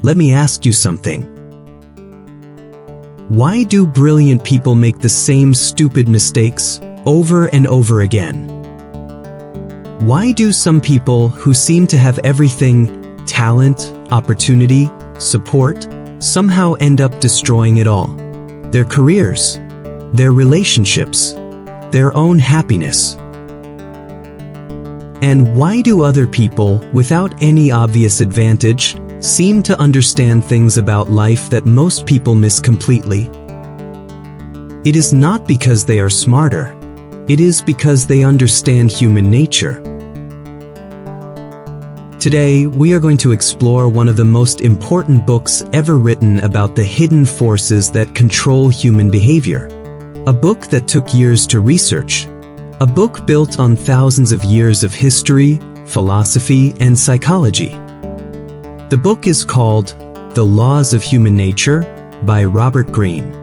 let me ask you something. Why do brilliant people make the same stupid mistakes over and over again? Why do some people who seem to have everything, talent, opportunity, support, somehow end up destroying it all? Their careers, their relationships, their own happiness. And why do other people, without any obvious advantage, seem to understand things about life that most people miss completely? It is not because they are smarter. It is because they understand human nature. Today, we are going to explore one of the most important books ever written about the hidden forces that control human behavior. A book that took years to research. A book built on thousands of years of history, philosophy, and psychology. The book is called The Laws of Human Nature by Robert Greene.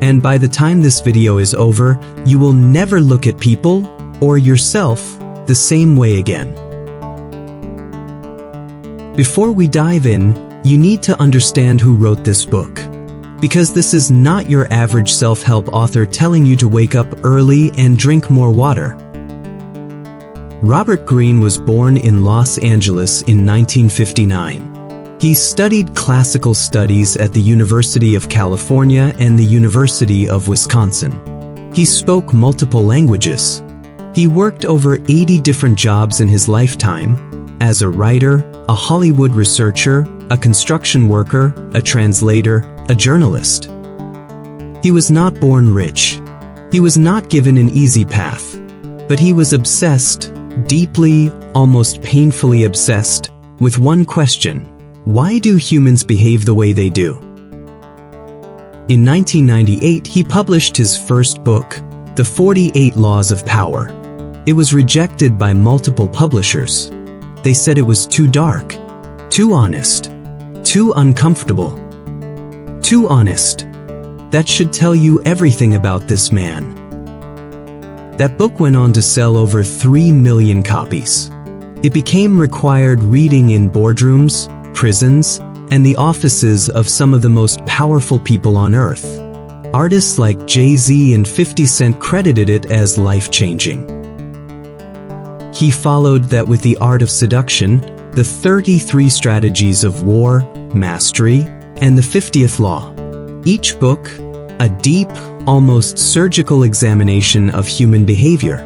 And by the time this video is over, you will never look at people or yourself the same way again. Before we dive in, you need to understand who wrote this book. Because this is not your average self-help author telling you to wake up early and drink more water. Robert Greene was born in Los Angeles in 1959. He studied classical studies at the University of California and the University of Wisconsin. He spoke multiple languages. He worked over 80 different jobs in his lifetime, as a writer, a Hollywood researcher, a construction worker, a translator, a journalist. He was not born rich. He was not given an easy path. But he was obsessed, deeply, almost painfully obsessed, with one question: why do humans behave the way they do? In 1998, he published his first book, The 48 Laws of Power. It was rejected by multiple publishers. They said it was too dark, too honest, too uncomfortable. Too honest. That should tell you everything about this man. That book went on to sell over 3 million copies. It became required reading in boardrooms, prisons, and the offices of some of the most powerful people on earth. Artists like Jay-Z and 50 Cent credited it as life-changing. He followed that with The Art of Seduction, the 33 Strategies of War, Mastery, and the 50th Law. Each book, a deep, almost surgical examination of human behavior.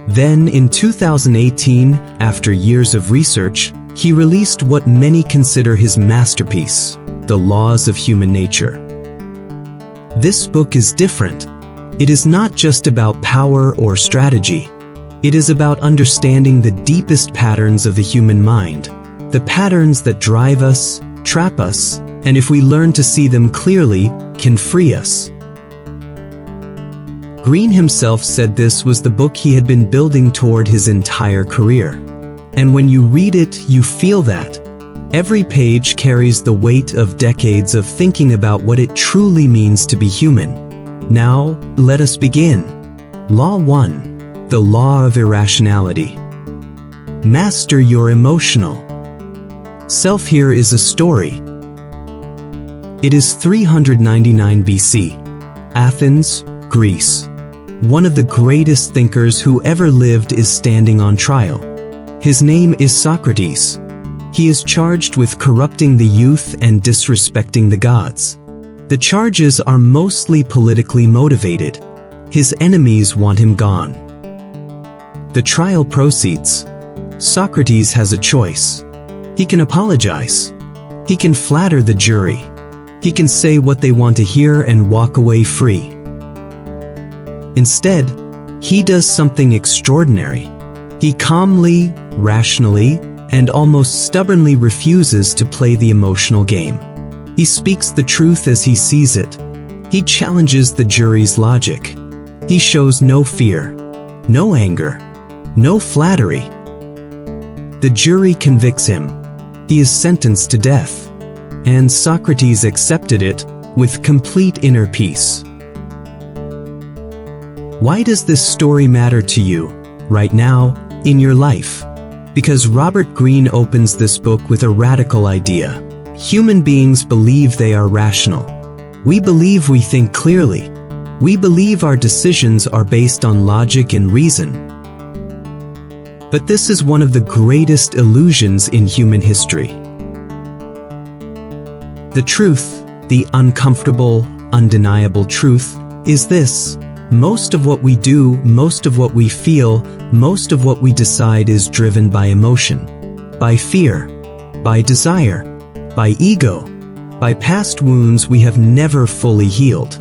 Then, in 2018, after years of research, he released what many consider his masterpiece, The Laws of Human Nature. This book is different. It is not just about power or strategy. It is about understanding the deepest patterns of the human mind, the patterns that drive us, trap us, and if we learn to see them clearly, can free us. Greene himself said this was the book he had been building toward his entire career. And when you read it, you feel that. Every page carries the weight of decades of thinking about what it truly means to be human. Now, let us begin. Law 1. The Law of Irrationality. Master your emotional self. Here is a story. It is 399 BC. Athens, Greece. One of the greatest thinkers who ever lived is standing on trial. His name is Socrates. He is charged with corrupting the youth and disrespecting the gods. The charges are mostly politically motivated. His enemies want him gone. The trial proceeds. Socrates has a choice. He can apologize. He can flatter the jury. He can say what they want to hear and walk away free. Instead, he does something extraordinary. He calmly, rationally, and almost stubbornly refuses to play the emotional game. He speaks the truth as he sees it. He challenges the jury's logic. He shows no fear, no anger, no flattery. The jury convicts him. He is sentenced to death. And Socrates accepted it with complete inner peace. Why does this story matter to you, right now, in your life? Because Robert Greene opens this book with a radical idea. Human beings believe they are rational. We believe we think clearly. We believe our decisions are based on logic and reason. But this is one of the greatest illusions in human history. The truth, the uncomfortable, undeniable truth, is this: most of what we do, most of what we feel, most of what we decide is driven by emotion, by fear, by desire, by ego, by past wounds we have never fully healed.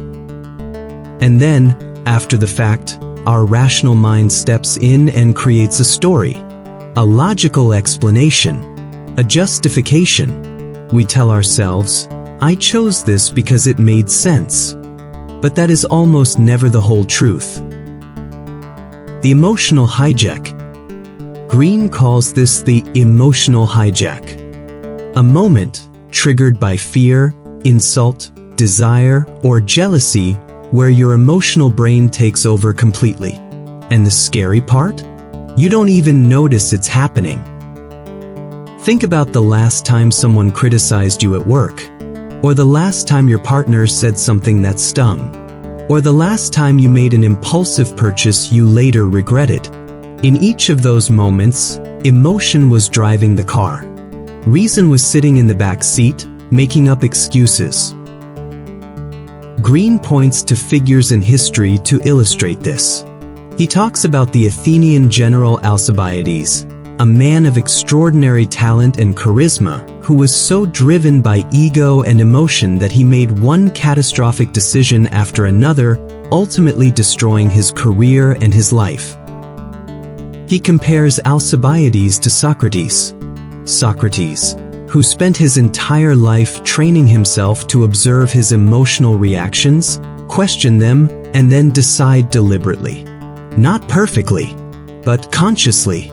And then, after the fact, our rational mind steps in and creates a story, a logical explanation, a justification. We tell ourselves, I chose this because it made sense. But that is almost never the whole truth. The emotional hijack. Greene calls this the emotional hijack. A moment triggered by fear, insult, desire, or jealousy where your emotional brain takes over completely. And the scary part? You don't even notice it's happening. Think about the last time someone criticized you at work, or the last time your partner said something that stung, or the last time you made an impulsive purchase you later regretted. In each of those moments, emotion was driving the car. Reason was sitting in the back seat, making up excuses. Greene points to figures in history to illustrate this. He talks about the Athenian general Alcibiades, a man of extraordinary talent and charisma, who was so driven by ego and emotion that he made one catastrophic decision after another, ultimately destroying his career and his life. He compares Alcibiades to Socrates. Socrates, who spent his entire life training himself to observe his emotional reactions, question them, and then decide deliberately. Not perfectly, but consciously.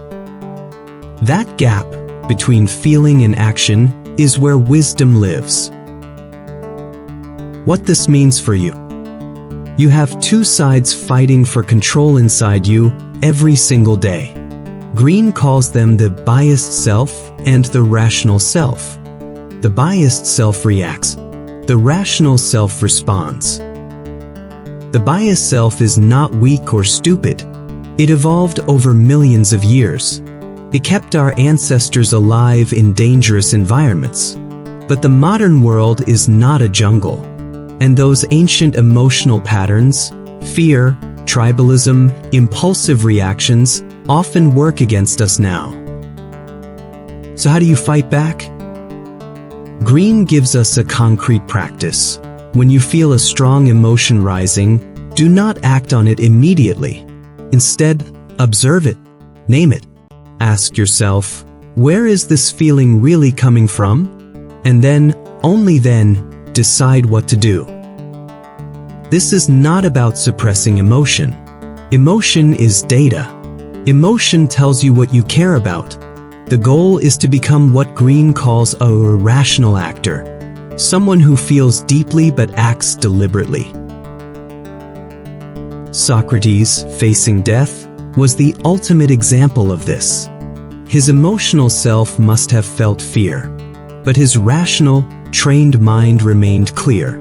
That gap between feeling and action is where wisdom lives. What this means for you. You have two sides fighting for control inside you every single day. Greene calls them the biased self and the rational self. The biased self reacts. The rational self responds. The biased self is not weak or stupid. It evolved over millions of years. It kept our ancestors alive in dangerous environments. But the modern world is not a jungle. And those ancient emotional patterns, fear, tribalism, impulsive reactions, often work against us now. So how do you fight back? Greene gives us a concrete practice. When you feel a strong emotion rising, do not act on it immediately. Instead, observe it, name it. Ask yourself, where is this feeling really coming from? And then, only then, decide what to do. This is not about suppressing emotion. Emotion is data. Emotion tells you what you care about. The goal is to become what Greene calls a rational actor, someone who feels deeply but acts deliberately. Socrates, facing death, was the ultimate example of this. His emotional self must have felt fear, but his rational, trained mind remained clear.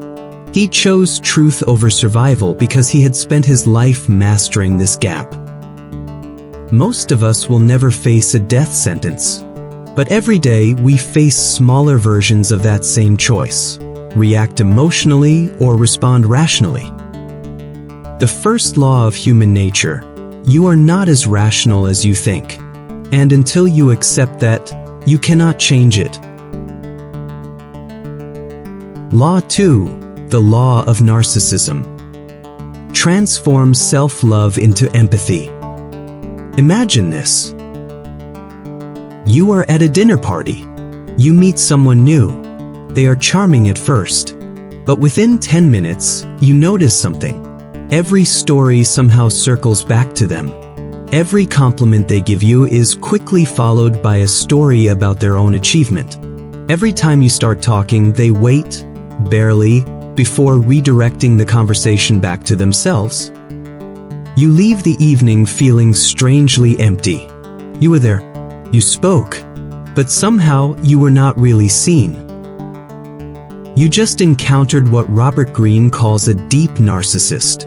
He chose truth over survival because he had spent his life mastering this gap. Most of us will never face a death sentence, but every day we face smaller versions of that same choice: react emotionally or respond rationally. The first law of human nature: you are not as rational as you think, and until you accept that, you cannot change it. Law 2, the law of narcissism. Transform self-love into empathy. Imagine this. You are at a dinner party. You meet someone new. They are charming at first, but within 10 minutes, you notice something. Every story somehow circles back to them. Every compliment they give you is quickly followed by a story about their own achievement. Every time you start talking, they wait, barely, before redirecting the conversation back to themselves. You leave the evening feeling strangely empty. You were there, You spoke, but somehow you were not really seen. You just encountered what Robert Greene calls a deep narcissist.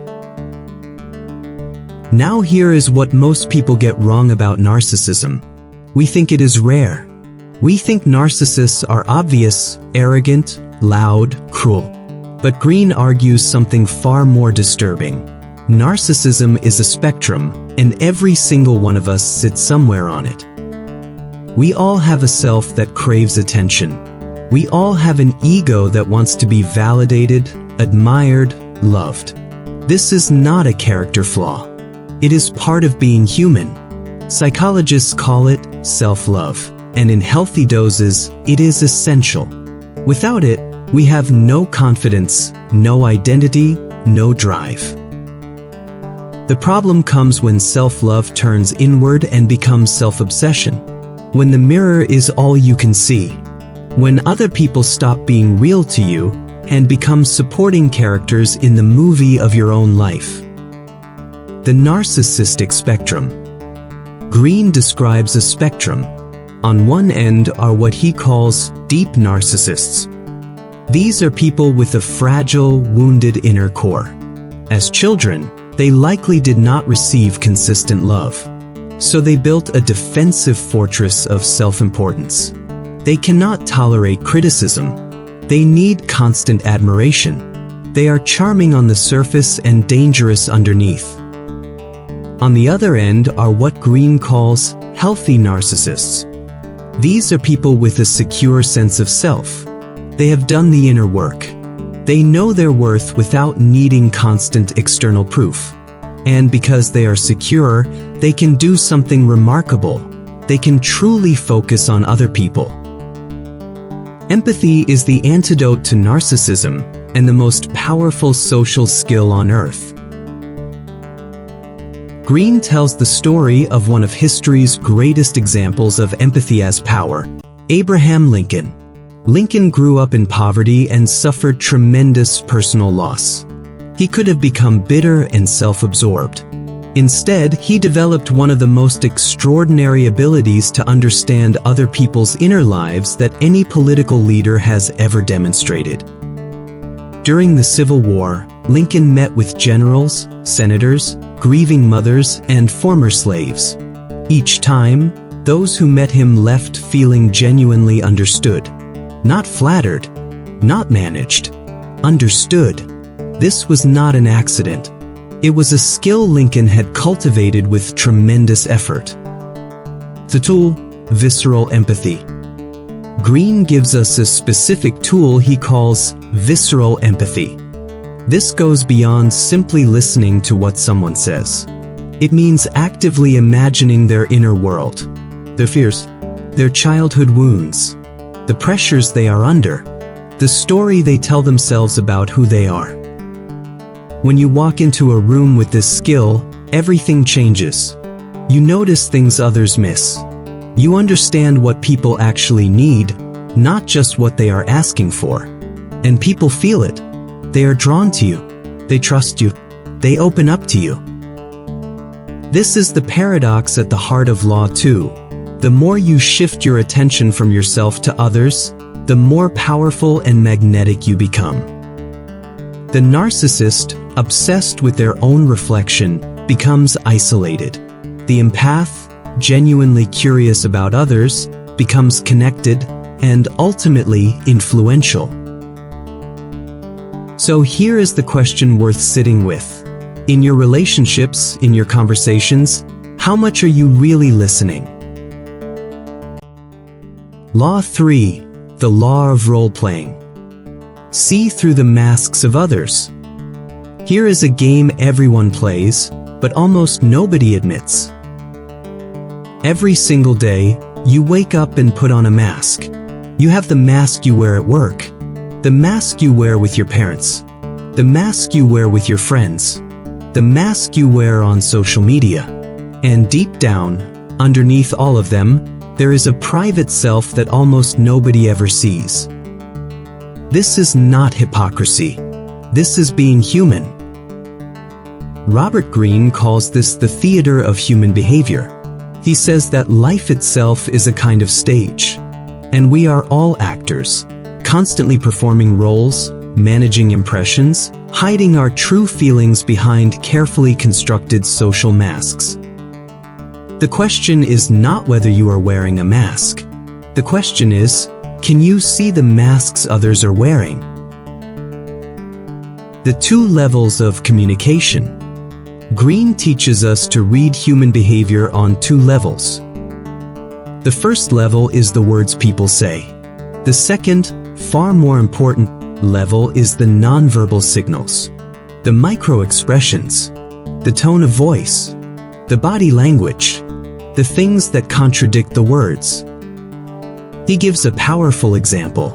Now here is what most people get wrong about narcissism. We think it is rare. We think narcissists are obvious, arrogant, loud, cruel. But Greene argues something far more disturbing. Narcissism is a spectrum, and every single one of us sits somewhere on it. We all have a self that craves attention. We all have an ego that wants to be validated, admired, loved. This is not a character flaw. It is part of being human. Psychologists call it self-love, and in healthy doses, it is essential. Without it, we have no confidence, no identity, no drive. The problem comes when self-love turns inward and becomes self-obsession. When the mirror is all you can see. When other people stop being real to you and become supporting characters in the movie of your own life. The narcissistic spectrum. Greene describes a spectrum. On one end are what he calls deep narcissists. These are people with a fragile, wounded inner core. As children, they likely did not receive consistent love. So they built a defensive fortress of self-importance. They cannot tolerate criticism. They need constant admiration. They are charming on the surface and dangerous underneath. On the other end are what Greene calls healthy narcissists. These are people with a secure sense of self. They have done the inner work. They know their worth without needing constant external proof. And because they are secure, they can do something remarkable. They can truly focus on other people. Empathy is the antidote to narcissism and the most powerful social skill on earth. Greene tells the story of one of history's greatest examples of empathy as power, Abraham Lincoln. Lincoln grew up in poverty and suffered tremendous personal loss. He could have become bitter and self-absorbed. Instead, he developed one of the most extraordinary abilities to understand other people's inner lives that any political leader has ever demonstrated. During the Civil War, Lincoln met with generals, senators, grieving mothers, and former slaves. Each time, those who met him left feeling genuinely understood. Not flattered, not managed. Understood. This was not an accident. It was a skill Lincoln had cultivated with tremendous effort. The tool, visceral empathy. Greene gives us a specific tool he calls visceral empathy. This goes beyond simply listening to what someone says. It means actively imagining their inner world, their fears, their childhood wounds, the pressures they are under, the story they tell themselves about who they are. When you walk into a room with this skill, everything changes. You notice things others miss. You understand what people actually need, not just what they are asking for. And people feel it. They are drawn to you. They trust you. They open up to you. This is the paradox at the heart of law too. The more you shift your attention from yourself to others, the more powerful and magnetic you become. The narcissist, obsessed with their own reflection, becomes isolated. The empath, genuinely curious about others, becomes connected and ultimately influential. So here is the question worth sitting with. In your relationships, in your conversations, how much are you really listening? Law 3. The law of role-playing. See through the masks of others. Here is a game everyone plays, but almost nobody admits. Every single day, you wake up and put on a mask. You have the mask you wear at work, the mask you wear with your parents, the mask you wear with your friends, the mask you wear on social media. And deep down, underneath all of them, there is a private self that almost nobody ever sees. This is not hypocrisy. This is being human. Robert Greene calls this the theater of human behavior. He says that life itself is a kind of stage, and we are all actors, constantly performing roles, managing impressions, hiding our true feelings behind carefully constructed social masks. The question is not whether you are wearing a mask. The question is, can you see the masks others are wearing? The two levels of communication. Greene teaches us to read human behavior on two levels. The first level is the words people say. The second, far more important, level is the nonverbal signals. The micro-expressions, the tone of voice, the body language, the things that contradict the words. He gives a powerful example.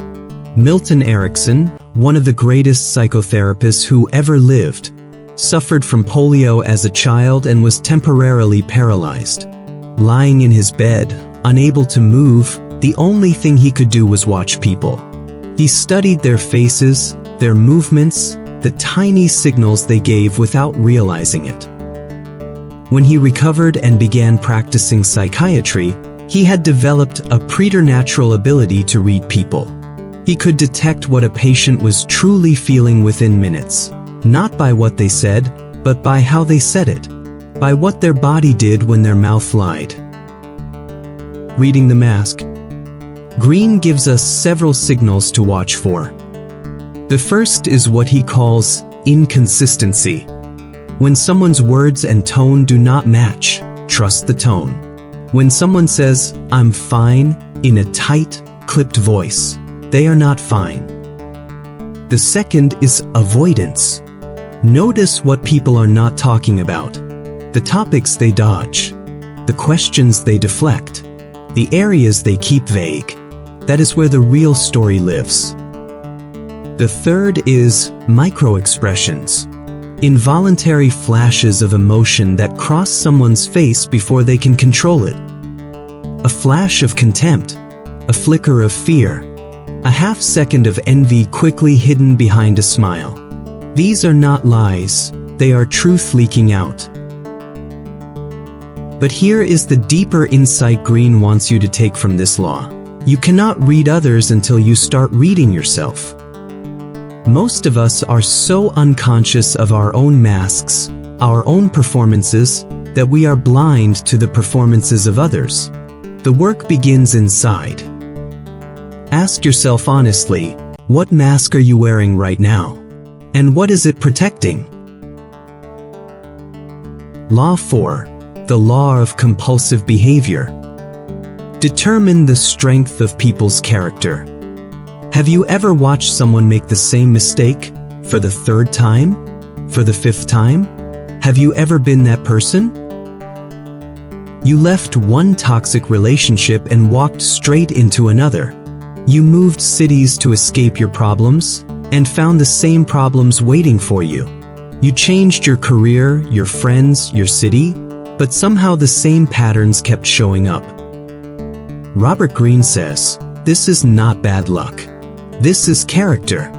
Milton Erickson, one of the greatest psychotherapists who ever lived, suffered from polio as a child and was temporarily paralyzed. Lying in his bed, unable to move, the only thing he could do was watch people. He studied their faces, their movements, the tiny signals they gave without realizing it. When he recovered and began practicing psychiatry, he had developed a preternatural ability to read people. He could detect what a patient was truly feeling within minutes, not by what they said, but by how they said it, by what their body did when their mouth lied. Reading the mask. Greene gives us several signals to watch for. The first is what he calls inconsistency. When someone's words and tone do not match, trust the tone. When someone says, "I'm fine," in a tight, clipped voice, they are not fine. The second is avoidance. Notice what people are not talking about, the topics they dodge, the questions they deflect, the areas they keep vague. That is where the real story lives. The third is micro-expressions, involuntary flashes of emotion that cross someone's face before they can control it. A flash of contempt, a flicker of fear, a half second of envy quickly hidden behind a smile. These are not lies, they are truth leaking out. But here is the deeper insight Greene wants you to take from this law. You cannot read others until you start reading yourself. Most of us are so unconscious of our own masks, our own performances, that we are blind to the performances of others. The work begins inside. Ask yourself honestly, what mask are you wearing right now? And what is it protecting? Law 4. The law of compulsive behavior. Determine the strength of people's character. Have you ever watched someone make the same mistake for the third time? For the fifth time? Have you ever been that person? You left one toxic relationship and walked straight into another. You moved cities to escape your problems and found the same problems waiting for you. You changed your career, your friends, your city, but somehow the same patterns kept showing up. Robert Greene says, this is not bad luck. This is character.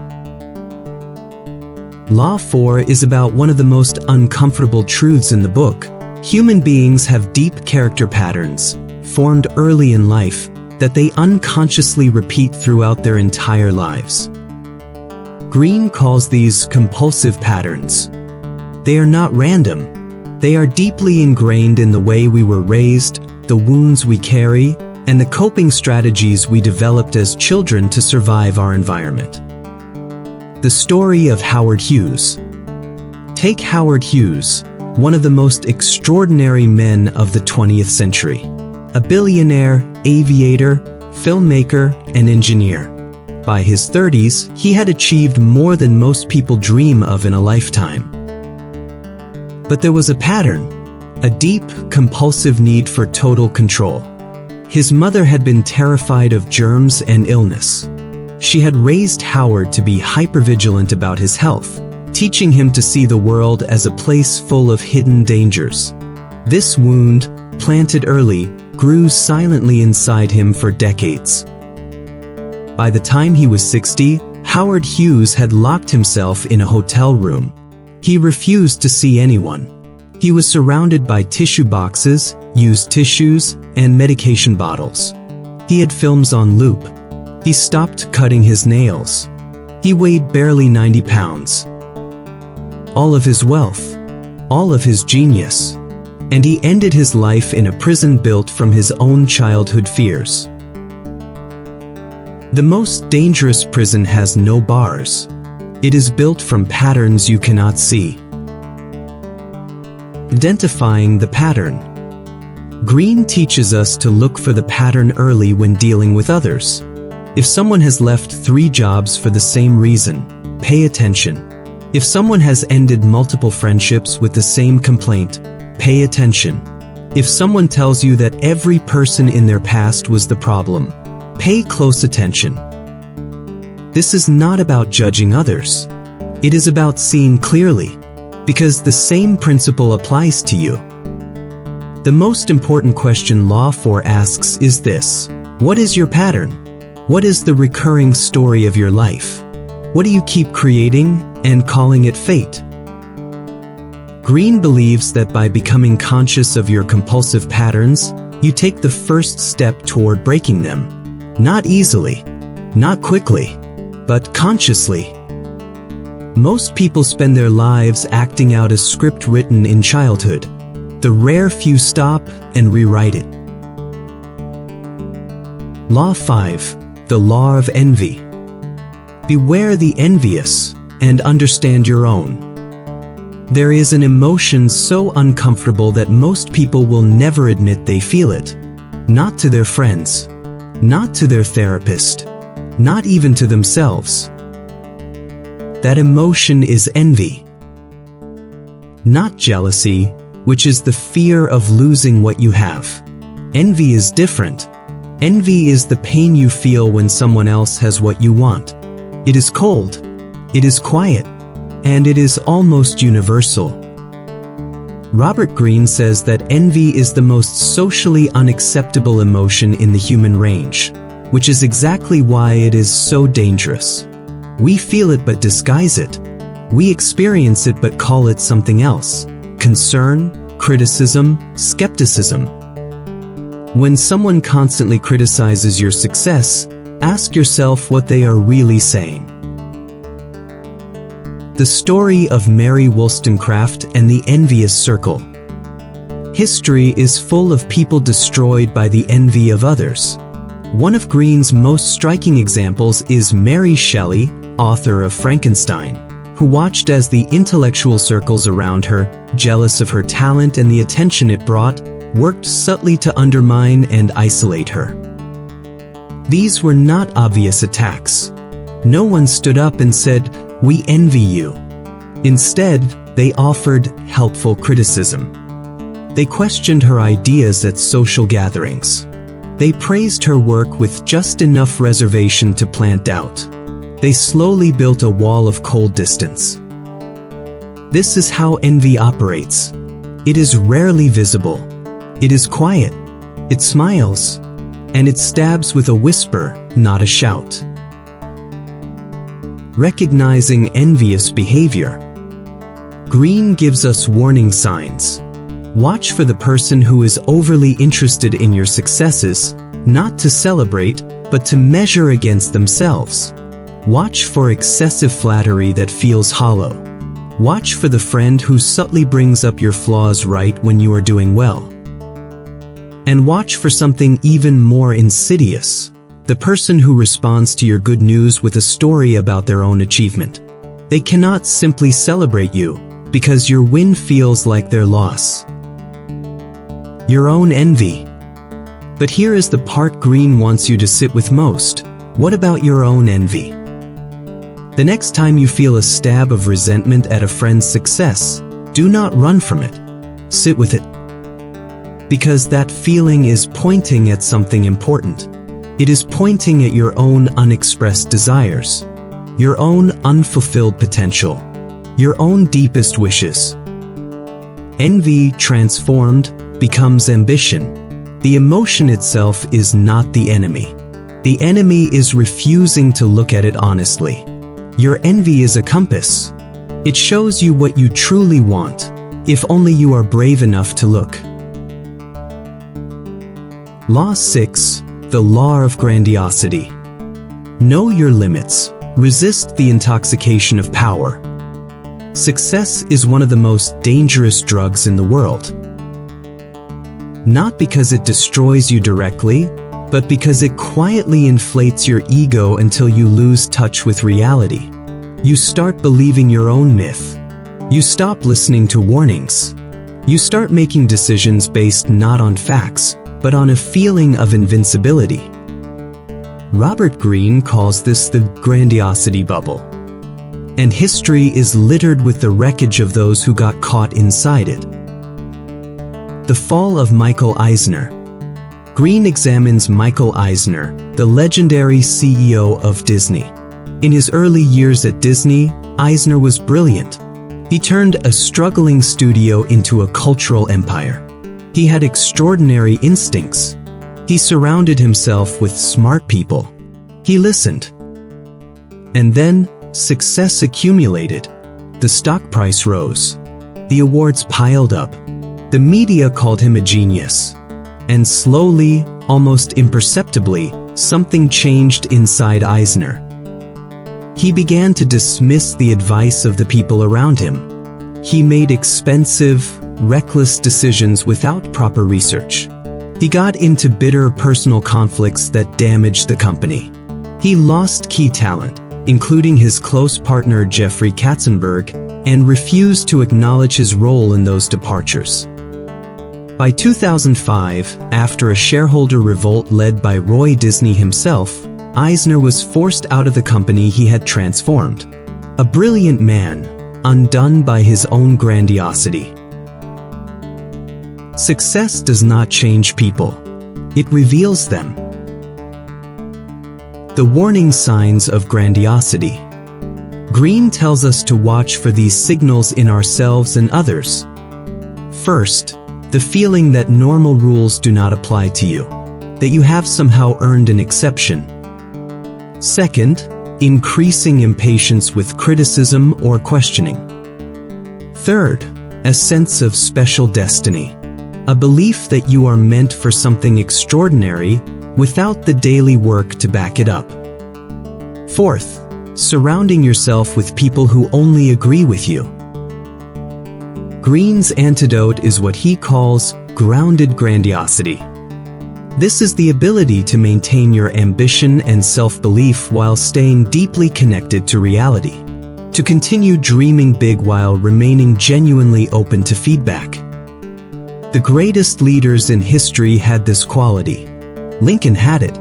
Law 4 is about one of the most uncomfortable truths in the book. Human beings have deep character patterns, formed early in life, that they unconsciously repeat throughout their entire lives. Greene calls these compulsive patterns. They are not random. They are deeply ingrained in the way we were raised, the wounds we carry, and the coping strategies we developed as children to survive our environment. The story of Howard Hughes. Take Howard Hughes, one of the most extraordinary men of the 20th century. A billionaire, aviator, filmmaker, and engineer. By his 30s, he had achieved more than most people dream of in a lifetime. But there was a pattern, a deep, compulsive need for total control. His mother had been terrified of germs and illness. She had raised Howard to be hypervigilant about his health, teaching him to see the world as a place full of hidden dangers. This wound, planted early, grew silently inside him for decades. By the time he was 60, Howard Hughes had locked himself in a hotel room. He refused to see anyone. He was surrounded by tissue boxes, used tissues, and medication bottles. He had films on loop. He stopped cutting his nails. He weighed barely 90 pounds. All of his wealth, all of his genius, and he ended his life in a prison built from his own childhood fears. The most dangerous prison has no bars. It is built from patterns you cannot see. Identifying the pattern. Greene teaches us to look for the pattern early when dealing with others. If someone has left 3 jobs for the same reason, pay attention. If someone has ended multiple friendships with the same complaint, pay attention. If someone tells you that every person in their past was the problem, pay close attention. This is not about judging others. It is about seeing clearly, because the same principle applies to you. The most important question Law 4 asks is this: what is your pattern? What is the recurring story of your life? What do you keep creating and calling it fate? Greene believes that by becoming conscious of your compulsive patterns, you take the first step toward breaking them. Not easily, not quickly, but consciously. Most people spend their lives acting out a script written in childhood. The rare few stop and rewrite it. Law 5, the law of envy. Beware the envious and understand your own. There is an emotion so uncomfortable that most people will never admit they feel it. Not to their friends, not to their therapist, not even to themselves. That emotion is envy. Not jealousy, which is the fear of losing what you have. Envy is different. Envy is the pain you feel when someone else has what you want. It is cold, it is quiet, and it is almost universal. Robert Greene says that envy is the most socially unacceptable emotion in the human range, which is exactly why it is so dangerous. We feel it but disguise it. We experience it but call it something else. Concern, criticism, skepticism. When someone constantly criticizes your success, ask yourself what they are really saying. The story of Mary Wollstonecraft and the envious circle. History is full of people destroyed by the envy of others. One of Greene's most striking examples is Mary Shelley, author of Frankenstein, who watched as the intellectual circles around her, jealous of her talent and the attention it brought, worked subtly to undermine and isolate her. These were not obvious attacks. No one stood up and said, "We envy you." Instead, they offered helpful criticism. They questioned her ideas at social gatherings. They praised her work with just enough reservation to plant doubt. They slowly built a wall of cold distance. This is how envy operates. It is rarely visible. It is quiet. It smiles. And it stabs with a whisper, not a shout. Recognizing envious behavior. Greene gives us warning signs. Watch for the person who is overly interested in your successes, not to celebrate, but to measure against themselves. Watch for excessive flattery that feels hollow. Watch for the friend who subtly brings up your flaws right when you are doing well. And watch for something even more insidious. The person who responds to your good news with a story about their own achievement. They cannot simply celebrate you, because your win feels like their loss. Your own envy. But here is the part Greene wants you to sit with most. What about your own envy? The next time you feel a stab of resentment at a friend's success, do not run from it. Sit with it. Because that feeling is pointing at something important. It is pointing at your own unexpressed desires, your own unfulfilled potential, your own deepest wishes. Envy, transformed, becomes ambition. The emotion itself is not the enemy. The enemy is refusing to look at it honestly. Your envy is a compass. It shows you what you truly want, if only you are brave enough to look. Law 6. The Law of Grandiosity. Know your limits. Resist the intoxication of power. Success is one of the most dangerous drugs in the world. Not because it destroys you directly, but because it quietly inflates your ego until you lose touch with reality. You start believing your own myth. You stop listening to warnings. You start making decisions based not on facts, but on a feeling of invincibility. Robert Greene calls this the grandiosity bubble. And history is littered with the wreckage of those who got caught inside it. The fall of Michael Eisner. Greene examines Michael Eisner, the legendary CEO of Disney. In his early years at Disney, Eisner was brilliant. He turned a struggling studio into a cultural empire. He had extraordinary instincts. He surrounded himself with smart people. He listened. And then, success accumulated. The stock price rose. The awards piled up. The media called him a genius. And slowly, almost imperceptibly, something changed inside Eisner. He began to dismiss the advice of the people around him. He made expensive, reckless decisions without proper research. He got into bitter personal conflicts that damaged the company. He lost key talent, including his close partner Jeffrey Katzenberg, and refused to acknowledge his role in those departures. By 2005, after a shareholder revolt led by Roy Disney himself, Eisner was forced out of the company he had transformed. A brilliant man, undone by his own grandiosity. Success does not change people. It reveals them. The warning signs of grandiosity. Greene tells us to watch for these signals in ourselves and others. First, the feeling that normal rules do not apply to you, that you have somehow earned an exception. Second, increasing impatience with criticism or questioning. Third, a sense of special destiny, a belief that you are meant for something extraordinary without the daily work to back it up. Fourth, surrounding yourself with people who only agree with you. Greene's antidote is what he calls grounded grandiosity. This is the ability to maintain your ambition and self-belief while staying deeply connected to reality. To continue dreaming big while remaining genuinely open to feedback. The greatest leaders in history had this quality. Lincoln had it.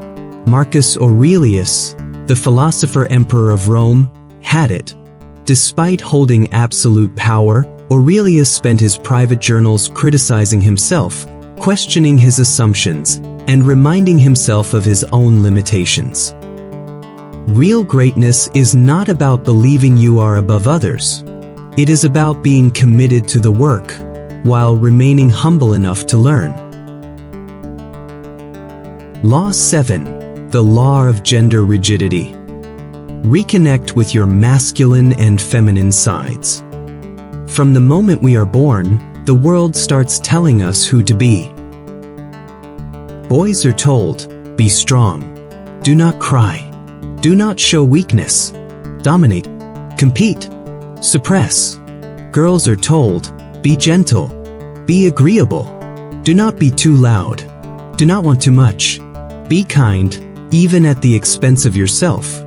Marcus Aurelius, the philosopher emperor of Rome, had it. Despite holding absolute power, Aurelius spent his private journals criticizing himself, questioning his assumptions, and reminding himself of his own limitations. Real greatness is not about believing you are above others. It is about being committed to the work, while remaining humble enough to learn. Law 7. The Law of Gender Rigidity. Reconnect with your masculine and feminine sides. From the moment we are born, the world starts telling us who to be. Boys are told, be strong. Do not cry. Do not show weakness. Dominate. Compete. Suppress. Girls are told, be gentle. Be agreeable. Do not be too loud. Do not want too much. Be kind, even at the expense of yourself.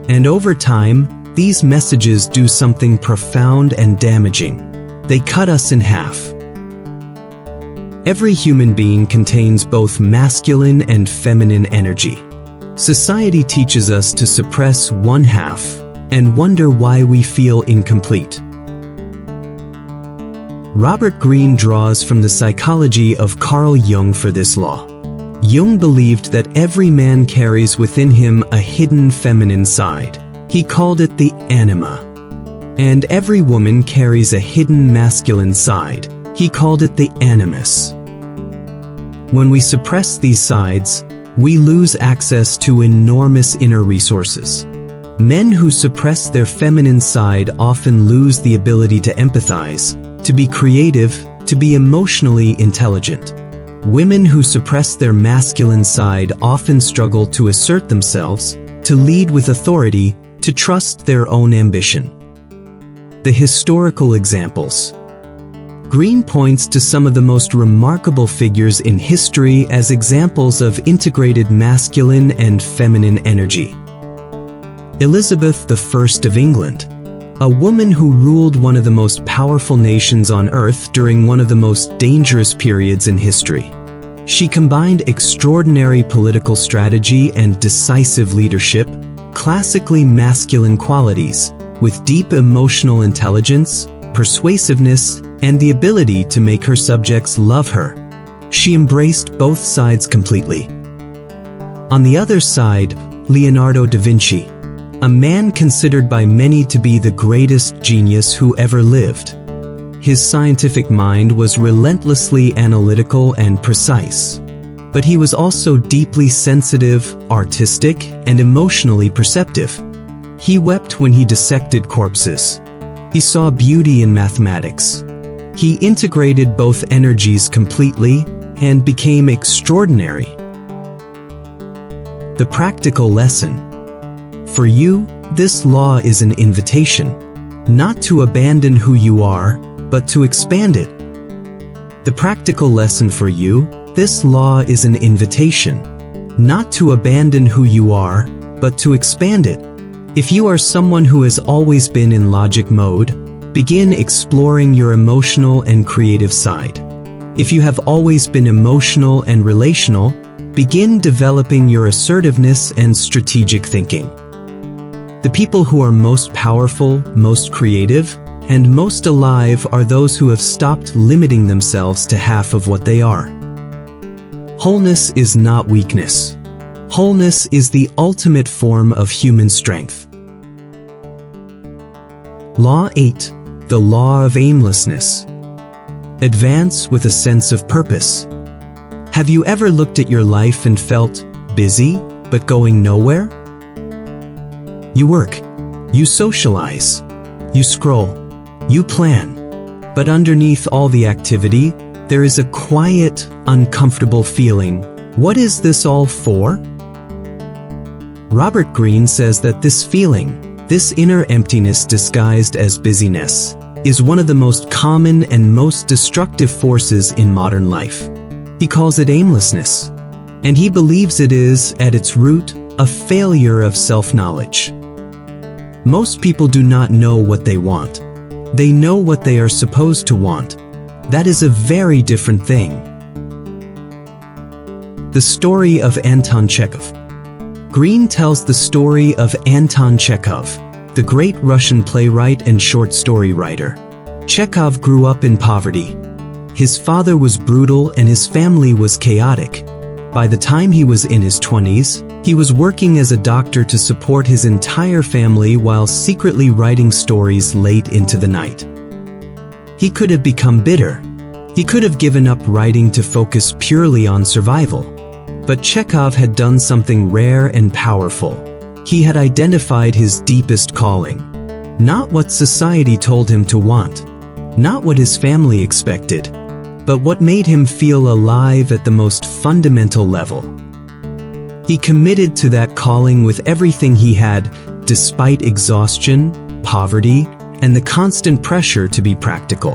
And over time, these messages do something profound and damaging. They cut us in half. Every human being contains both masculine and feminine energy. Society teaches us to suppress one half and wonder why we feel incomplete. Robert Greene draws from the psychology of Carl Jung for this law. Jung believed that every man carries within him a hidden feminine side. He called it the anima. And every woman carries a hidden masculine side. He called it the animus. When we suppress these sides, we lose access to enormous inner resources. Men who suppress their feminine side often lose the ability to empathize, to be creative, to be emotionally intelligent. Women who suppress their masculine side often struggle to assert themselves, to lead with authority, to trust their own ambition. The historical examples. Greene points to some of the most remarkable figures in history as examples of integrated masculine and feminine energy. Elizabeth I of England, a woman who ruled one of the most powerful nations on earth during one of the most dangerous periods in history. She combined extraordinary political strategy and decisive leadership, classically masculine qualities, with deep emotional intelligence, persuasiveness, and the ability to make her subjects love her. She embraced both sides completely. On the other side, Leonardo da Vinci, a man considered by many to be the greatest genius who ever lived. His scientific mind was relentlessly analytical and precise. But he was also deeply sensitive, artistic, and emotionally perceptive. He wept when he dissected corpses. He saw beauty in mathematics. He integrated both energies completely and became extraordinary. The practical lesson. For you, this law is an invitation, not to abandon who you are, but to expand it. The practical lesson for you, this law is an invitation, not to abandon who you are, but to expand it. If you are someone who has always been in logic mode, begin exploring your emotional and creative side. If you have always been emotional and relational, begin developing your assertiveness and strategic thinking. The people who are most powerful, most creative, and most alive are those who have stopped limiting themselves to half of what they are. Wholeness is not weakness. Wholeness is the ultimate form of human strength. Law 8. The law of aimlessness. Advance with a sense of purpose. Have you ever looked at your life and felt busy, but going nowhere? You work, you socialize, you scroll, you plan, but underneath all the activity, there is a quiet, uncomfortable feeling. What is this all for? Robert Greene says that this feeling, this inner emptiness disguised as busyness, is one of the most common and most destructive forces in modern life. He calls it aimlessness, and he believes it is, at its root, a failure of self-knowledge. Most people do not know what they want. They know what they are supposed to want. That is a very different thing. The story of Anton Chekhov. Greene tells the story of Anton Chekhov, the great Russian playwright and short story writer. Chekhov grew up in poverty. His father was brutal and his family was chaotic. By the time he was in his 20s, he was working as a doctor to support his entire family while secretly writing stories late into the night. He could have become bitter. He could have given up writing to focus purely on survival. But Chekhov had done something rare and powerful. He had identified his deepest calling. Not what society told him to want, not what his family expected, but what made him feel alive at the most fundamental level. He committed to that calling with everything he had, despite exhaustion, poverty, and the constant pressure to be practical.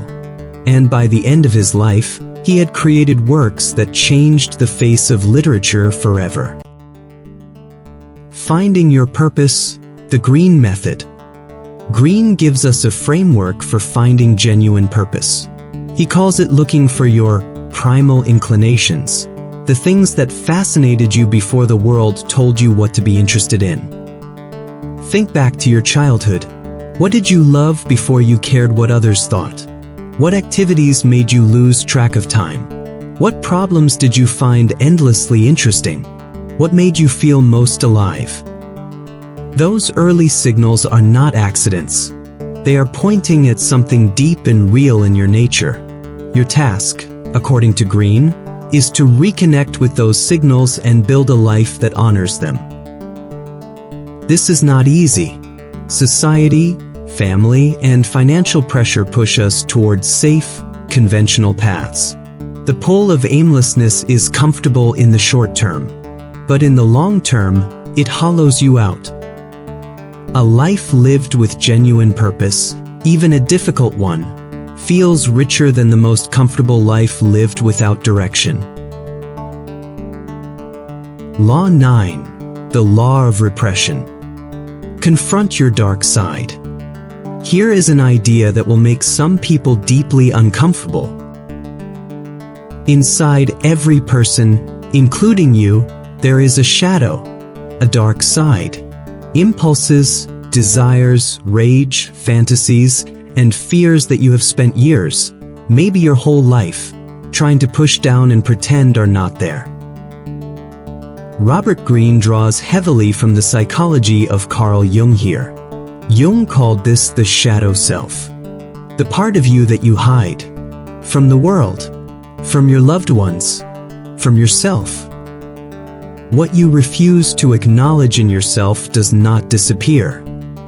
And by the end of his life, he had created works that changed the face of literature forever. Finding your purpose, the Greene method. Greene gives us a framework for finding genuine purpose. He calls it looking for your primal inclinations, the things that fascinated you before the world told you what to be interested in. Think back to your childhood. What did you love before you cared what others thought? What activities made you lose track of time? What problems did you find endlessly interesting? What made you feel most alive? Those early signals are not accidents. They are pointing at something deep and real in your nature. Your task, according to Greene, is to reconnect with those signals and build a life that honors them. This is not easy. Society, family, and financial pressure push us towards safe, conventional paths. The pull of aimlessness is comfortable in the short term, but in the long term, it hollows you out. A life lived with genuine purpose, even a difficult one, feels richer than the most comfortable life lived without direction. Law 9. The Law of Repression. Confront your dark side. Here is an idea that will make some people deeply uncomfortable. Inside every person, including you, there is a shadow, a dark side. Impulses, desires, rage, fantasies, and fears that you have spent years, maybe your whole life, trying to push down and pretend are not there. Robert Greene draws heavily from the psychology of Carl Jung here. Jung called this the shadow self, the part of you that you hide from the world, from your loved ones, from yourself. What you refuse to acknowledge in yourself does not disappear.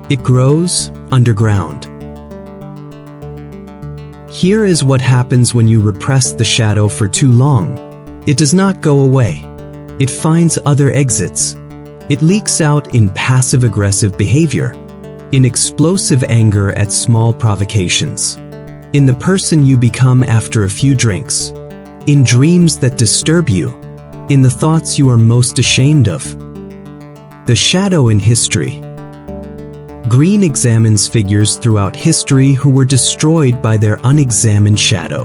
It grows underground. Here is what happens when you repress the shadow for too long. It does not go away. It finds other exits. It leaks out in passive-aggressive behavior, in explosive anger at small provocations, in the person you become after a few drinks, in dreams that disturb you, in the thoughts you are most ashamed of. The shadow in history. Greene examines figures throughout history who were destroyed by their unexamined shadow.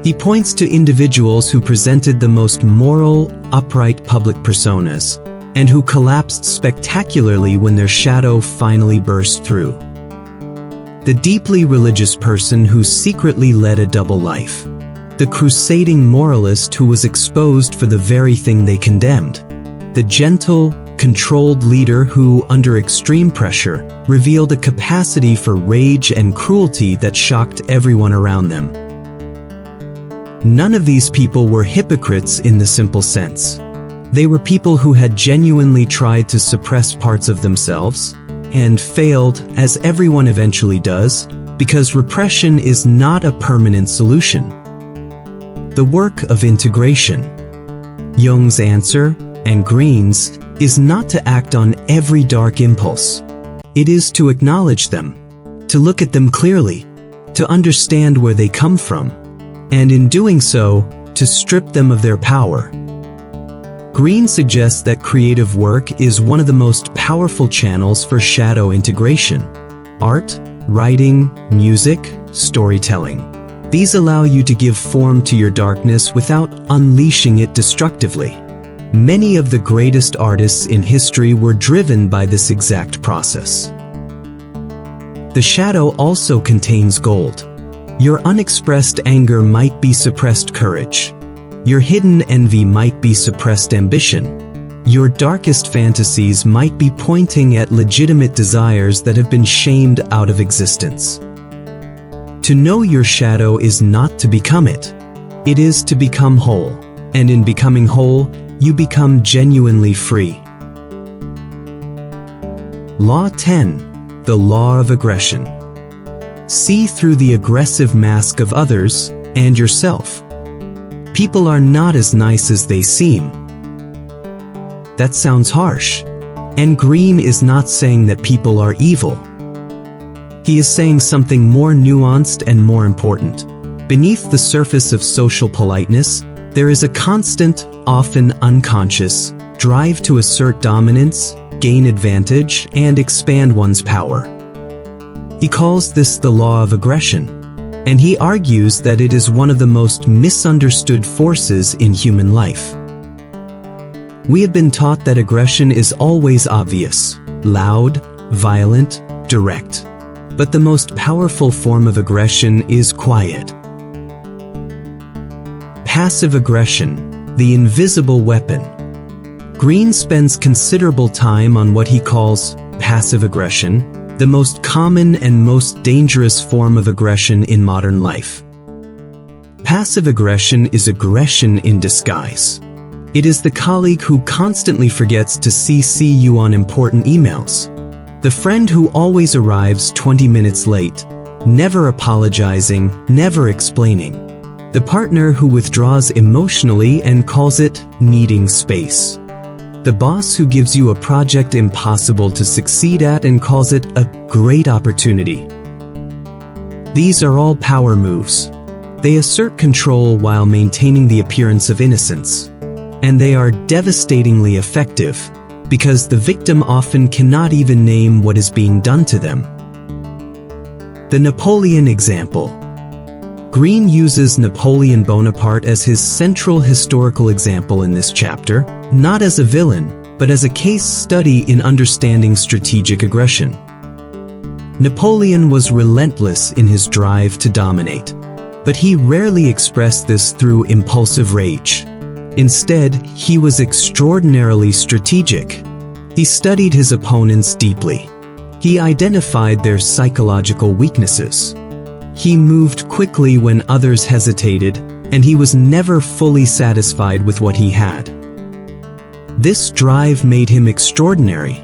He points to individuals who presented the most moral, upright public personas, and who collapsed spectacularly when their shadow finally burst through. The deeply religious person who secretly led a double life. The crusading moralist who was exposed for the very thing they condemned. The gentle, controlled leader who, under extreme pressure, revealed a capacity for rage and cruelty that shocked everyone around them. None of these people were hypocrites in the simple sense. They were people who had genuinely tried to suppress parts of themselves, and failed, as everyone eventually does, because repression is not a permanent solution. The work of integration. Jung's answer, and Greene's, is not to act on every dark impulse. It is to acknowledge them, to look at them clearly, to understand where they come from, and in doing so, to strip them of their power. Greene suggests that creative work is one of the most powerful channels for shadow integration. Art, writing, music, storytelling. These allow you to give form to your darkness without unleashing it destructively. Many of the greatest artists in history were driven by this exact process. The shadow also contains gold. Your unexpressed anger might be suppressed courage. Your hidden envy might be suppressed ambition. Your darkest fantasies might be pointing at legitimate desires that have been shamed out of existence. To know your shadow is not to become it. It is to become whole. And in becoming whole, you become genuinely free. Law 10. The Law of Aggression. See through the aggressive mask of others and yourself. People are not as nice as they seem. That sounds harsh. And Greene is not saying that people are evil. He is saying something more nuanced and more important. Beneath the surface of social politeness, there is a constant, often unconscious, drive to assert dominance, gain advantage, and expand one's power. He calls this the law of aggression, and he argues that it is one of the most misunderstood forces in human life. We have been taught that aggression is always obvious, loud, violent, direct. But the most powerful form of aggression is quiet. Passive aggression, the invisible weapon. Greene spends considerable time on what he calls passive aggression, the most common and most dangerous form of aggression in modern life. Passive aggression is aggression in disguise. It is the colleague who constantly forgets to CC you on important emails. The friend who always arrives 20 minutes late, never apologizing, never explaining. the partner who withdraws emotionally and calls it needing space, the boss who gives you a project impossible to succeed at and calls it a great opportunity. These are all power moves. They assert control while maintaining the appearance of innocence. And they are devastatingly effective, because the victim often cannot even name what is being done to them. The Napoleon example. Greene uses Napoleon Bonaparte as his central historical example in this chapter, not as a villain, but as a case study in understanding strategic aggression. Napoleon was relentless in his drive to dominate, but he rarely expressed this through impulsive rage. Instead, he was extraordinarily strategic. He studied his opponents deeply. He identified their psychological weaknesses. He moved quickly when others hesitated, and he was never fully satisfied with what he had. This drive made him extraordinary.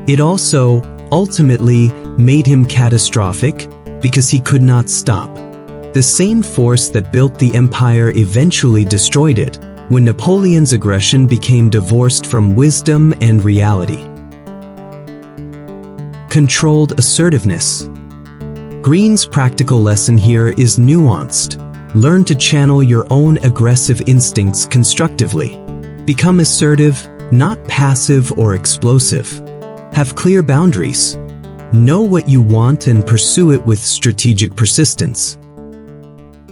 It also, ultimately, made him catastrophic because he could not stop. The same force that built the empire eventually destroyed it, when Napoleon's aggression became divorced from wisdom and reality. Controlled assertiveness. Greene's practical lesson here is nuanced. Learn to channel your own aggressive instincts constructively. Become assertive, not passive or explosive. Have clear boundaries. Know what you want and pursue it with strategic persistence.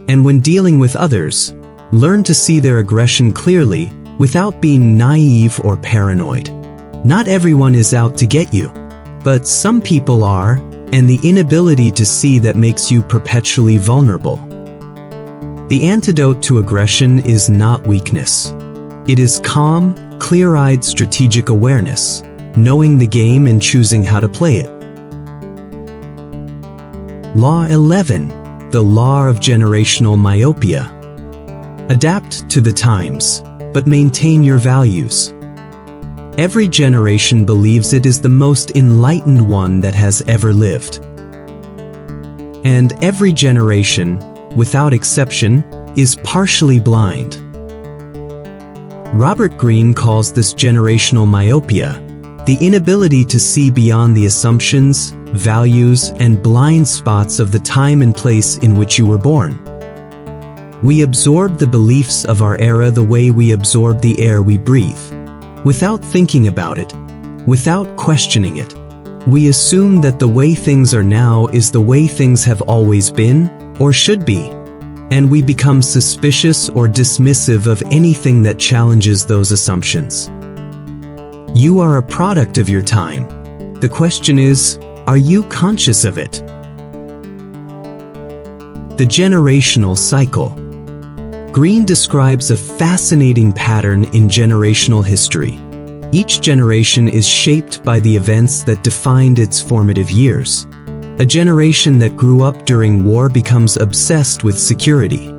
And when dealing with others, learn to see their aggression clearly without being naive or paranoid. Not everyone is out to get you, but some people are, and the inability to see that makes you perpetually vulnerable. The antidote to aggression is not weakness. It is calm, clear-eyed strategic awareness, knowing the game and choosing how to play it. Law 11. The law of generational myopia. Adapt to the times, but maintain your values. Every generation believes it is the most enlightened one that has ever lived. And every generation, without exception, is partially blind. Robert Greene calls this generational myopia the inability to see beyond the assumptions, values, and blind spots of the time and place in which you were born. We absorb the beliefs of our era the way we absorb the air we breathe. Without thinking about it, without questioning it, we assume that the way things are now is the way things have always been, or should be, and we become suspicious or dismissive of anything that challenges those assumptions. You are a product of your time. The question is, are you conscious of it? The generational cycle. Greene describes a fascinating pattern in generational history. Each generation is shaped by the events that defined its formative years. A generation that grew up during war becomes obsessed with security.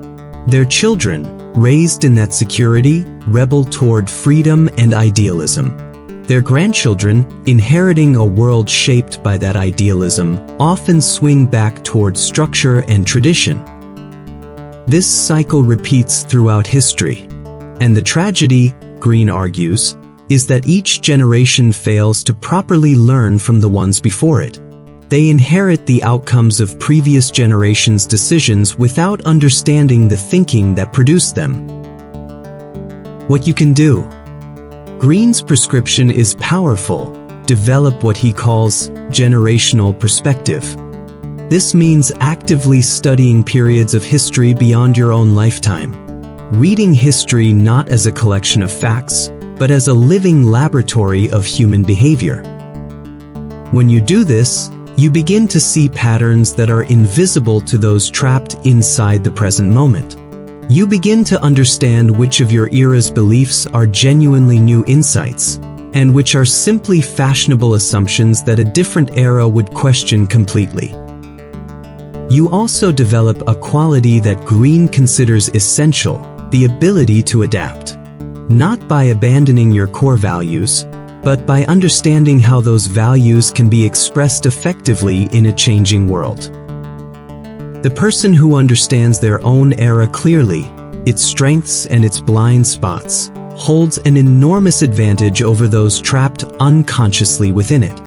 Their children, raised in that security, rebel toward freedom and idealism. Their grandchildren, inheriting a world shaped by that idealism, often swing back toward structure and tradition. This cycle repeats throughout history, and the tragedy, Greene argues, is that each generation fails to properly learn from the ones before it. They inherit the outcomes of previous generations' decisions without understanding the thinking that produced them. What you can do. Greene's prescription is powerful. Develop what he calls generational perspective. This means actively studying periods of history beyond your own lifetime. Reading history not as a collection of facts, but as a living laboratory of human behavior. When you do this, you begin to see patterns that are invisible to those trapped inside the present moment. You begin to understand which of your era's beliefs are genuinely new insights, and which are simply fashionable assumptions that a different era would question completely. You also develop a quality that Greene considers essential, the ability to adapt. Not by abandoning your core values, but by understanding how those values can be expressed effectively in a changing world. The person who understands their own era clearly, its strengths and its blind spots, holds an enormous advantage over those trapped unconsciously within it.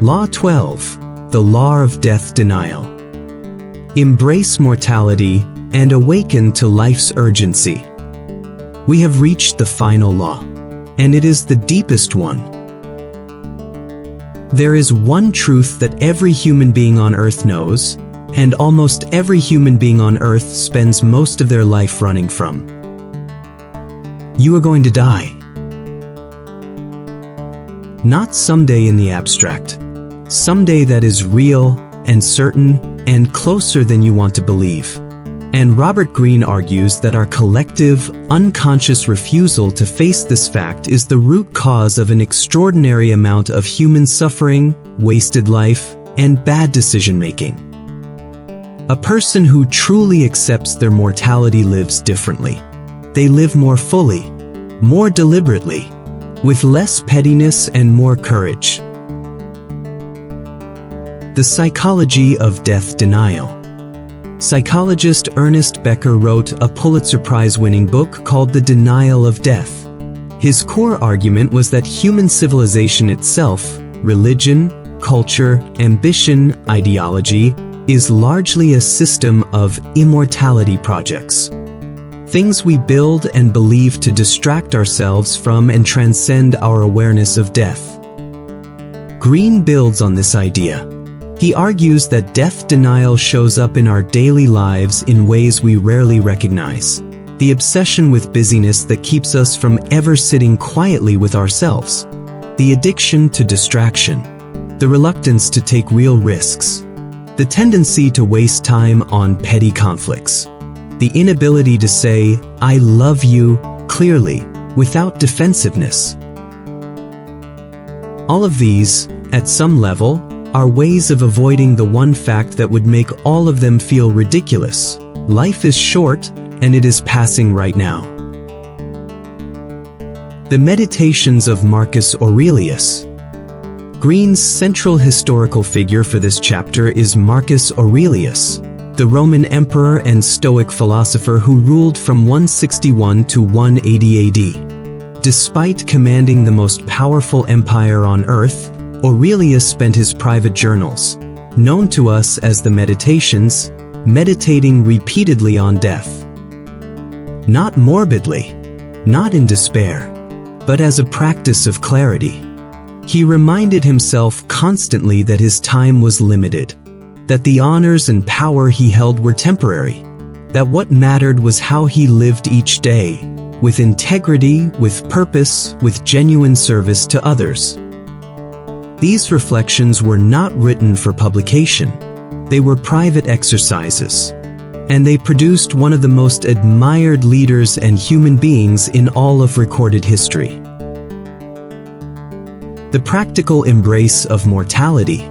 Law 12. The Law of Death Denial. Embrace mortality and awaken to life's urgency. We have reached the final law, and it is the deepest one. There is one truth that every human being on Earth knows, and almost every human being on Earth spends most of their life running from. You are going to die. Not someday in the abstract. Someday that is real and certain and closer than you want to believe. And Robert Greene argues that our collective, unconscious refusal to face this fact is the root cause of an extraordinary amount of human suffering, wasted life, and bad decision-making. A person who truly accepts their mortality lives differently. They live more fully, more deliberately, with less pettiness and more courage. The Psychology of Death Denial. Psychologist Ernest Becker wrote a Pulitzer Prize-winning book called The Denial of Death. His core argument was that human civilization itself, religion, culture, ambition, ideology, is largely a system of immortality projects. Things we build and believe to distract ourselves from and transcend our awareness of death. Greene builds on this idea. He argues that death denial shows up in our daily lives in ways we rarely recognize. The obsession with busyness that keeps us from ever sitting quietly with ourselves. The addiction to distraction. The reluctance to take real risks. The tendency to waste time on petty conflicts. The inability to say, "I love you," clearly, without defensiveness. All of these, at some level, are ways of avoiding the one fact that would make all of them feel ridiculous. Life is short, and it is passing right now. The Meditations of Marcus Aurelius. Greene's central historical figure for this chapter is Marcus Aurelius, the Roman emperor and Stoic philosopher who ruled from 161 to 180 AD. Despite commanding the most powerful empire on earth, Aurelius spent his private journals, known to us as the Meditations, meditating repeatedly on death. Not morbidly, not in despair, but as a practice of clarity. He reminded himself constantly that his time was limited, that the honors and power he held were temporary, that what mattered was how he lived each day, with integrity, with purpose, with genuine service to others. These reflections were not written for publication. They were private exercises, and they produced one of the most admired leaders and human beings in all of recorded history. The practical embrace of mortality.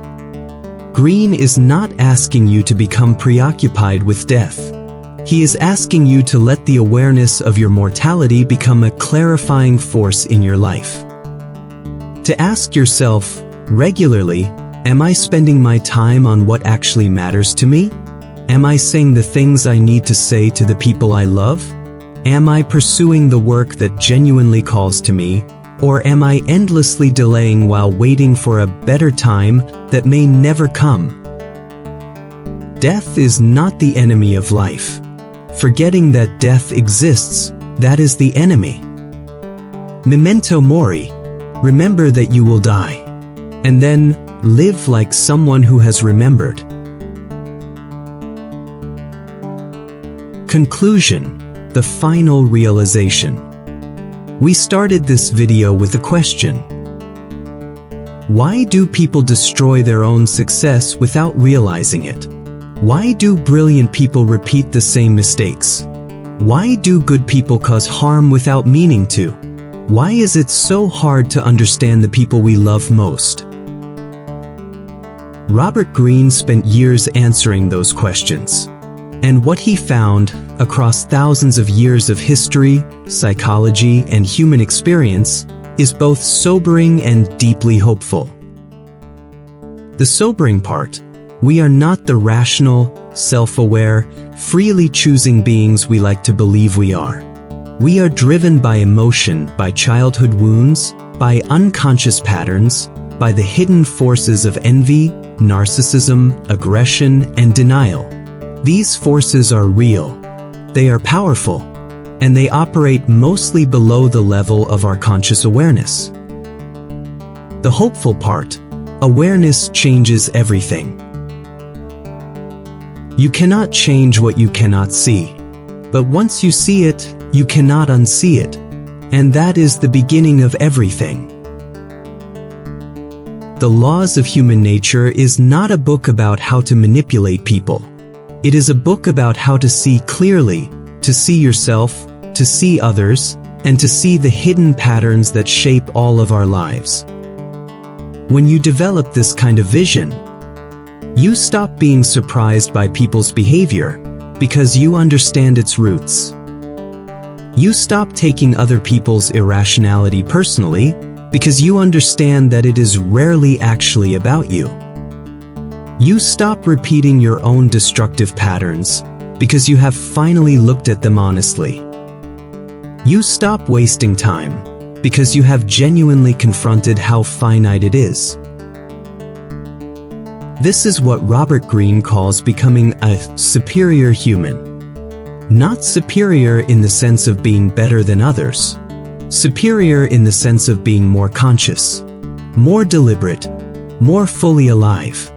Greene is not asking you to become preoccupied with death. He is asking you to let the awareness of your mortality become a clarifying force in your life. To ask yourself, regularly, am I spending my time on what actually matters to me? Am I saying the things I need to say to the people I love? Am I pursuing the work that genuinely calls to me? Or am I endlessly delaying while waiting for a better time that may never come? Death is not the enemy of life. Forgetting that death exists, that is the enemy. Memento mori, remember that you will die. And then, live like someone who has remembered. Conclusion, the final realization. We started this video with a question. Why do people destroy their own success without realizing it? Why do brilliant people repeat the same mistakes? Why do good people cause harm without meaning to? Why is it so hard to understand the people we love most? Robert Greene spent years answering those questions. And what he found, across thousands of years of history, psychology, and human experience, is both sobering and deeply hopeful. The sobering part: We are not the rational, self-aware, freely choosing beings we like to believe we are. We are driven by emotion, by childhood wounds, by unconscious patterns, by the hidden forces of envy, narcissism, aggression, and denial. These forces are real. They are powerful, and they operate mostly below the level of our conscious awareness. The hopeful part: awareness changes everything. You cannot change what you cannot see. But once you see it, you cannot unsee it. And that is the beginning of everything. The Laws of Human Nature is not a book about how to manipulate people. It is a book about how to see clearly, to see yourself, to see others, and to see the hidden patterns that shape all of our lives. When you develop this kind of vision, you stop being surprised by people's behavior because you understand its roots. You stop taking other people's irrationality personally because you understand that it is rarely actually about you. You stop repeating your own destructive patterns because you have finally looked at them honestly. You stop wasting time because you have genuinely confronted how finite it is. This is what Robert Greene calls becoming a superior human. Not superior in the sense of being better than others. Superior in the sense of being more conscious, more deliberate, more fully alive.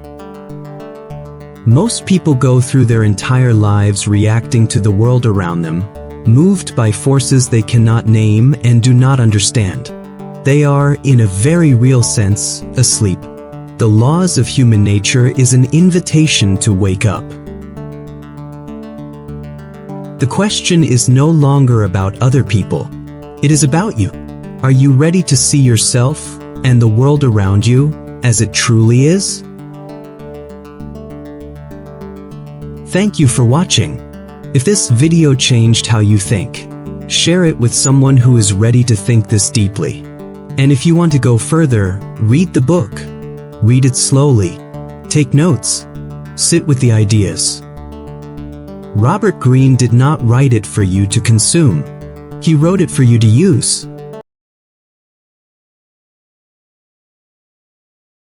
Most people go through their entire lives reacting to the world around them, moved by forces they cannot name and do not understand. They are, in a very real sense, asleep. The Laws of Human Nature is an invitation to wake up. The question is no longer about other people. It is about you. Are you ready to see yourself and the world around you as it truly is? Thank you for watching. If this video changed how you think, share it with someone who is ready to think this deeply. And if you want to go further, read the book. Read it slowly. Take notes. Sit with the ideas. Robert Greene did not write it for you to consume. He wrote it for you to use.